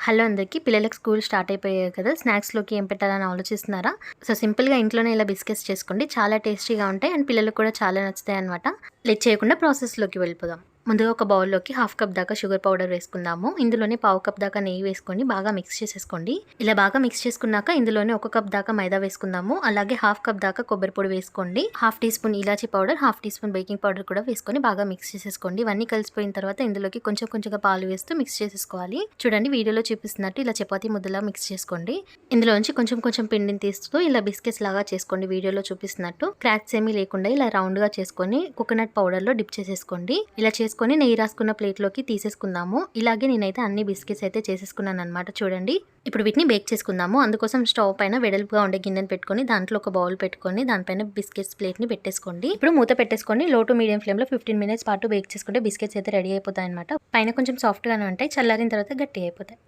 Hello అందరికీ. పిల్లలకి school start అయిపోయాయి కదా! స్నాక్స్‌లోకి ఏం పెట్టాలని ఆలోచిస్తున్నారా? సో, సింపుల్‌గా ఇంట్లోనే ఇలా బిస్కెట్స్ చేసుకోండి. చాలా టేస్టీగా ఉంటాయి అండ్ పిల్లలకు కూడా చాలా నచ్చుతాయన్నమాట. లేట్ చేయకుండా ప్రాసెస్‌లోకి వెళ్ళిపోదాం. ముందుగా ఒక బౌల్‌లోకి హాఫ్ కప్ దాకా షుగర్ పౌడర్ వేసుకుందాము. ఇందులోనే పావు కప్ దాకా నెయ్యి వేసుకొని బాగా మిక్స్ చేసేసుకోండి. ఇలా బాగా మిక్స్ చేసుకున్నాక ఇందులోనే ఒక కప్ దాకా మైదా వేసుకుందాము. అలాగే హాఫ్ కప్ దాకా కొబ్బరి పొడి వేసుకోండి. Half teaspoon elaichi powder, half teaspoon baking powder కూడా వేసుకొని బాగా మిక్స్ చేసేసుకోండి. ఇవన్నీ కలిసిపోయిన తర్వాత ఇందులోకి కొంచెం కొంచెంగా పాలు వేస్తూ మిక్స్ చేసేసుకోవాలి. చూడండి వీడియోలో చూపిస్తున్నట్టు ఇలా చపాతీ ముద్దలా మిక్స్ చేసుకోండి. ఇందులోంచి కొంచెం కొంచెం పిండిని తీస్తూ ఇలా బిస్కెట్స్ లాగా చేసుకోండి. వీడియోలో చూపిస్తున్నట్టు క్రాక్స్ ఏమీ లేకుండా ఇలా రౌండ్ గా చేసుకొని కోకోనట్ పౌడర్ లో డిప్ చేసేసుకోండి. ఇలా చేసుకొని నెయ్యి రాసుకున్న ప్లేట్లోకి తీసేసుకుందాము. ఇలాగే నేనైతే అన్ని బిస్కెట్స్ అయితే చేసేసుకున్నాను అనమాట. చూడండి ఇప్పుడు వీటిని బేక్ చేసుకుందాము. అందుకోసం స్టవ్ పైన వెడల్పుగా ఉండే గిన్నెను పెట్టుకొని దాంట్లో ఒక బౌల్ పెట్టుకొని దానిపైన బిస్కెట్స్ ప్లేట్ ని పెట్టేసుకోండి. ఇప్పుడు మూత పెట్టేసుకొని లో టు మీడియం ఫ్లేమ్ లో 15 మినిట్స్ పాటు బేక్ చేసుకుంటే బిస్కెట్స్ అయితే రెడీ అయిపోతాయి అనమాట. పైన కొంచెం సాఫ్ట్ గానే ఉంటాయి, చల్లారిన తర్వాత గట్టి అయిపోతాయి.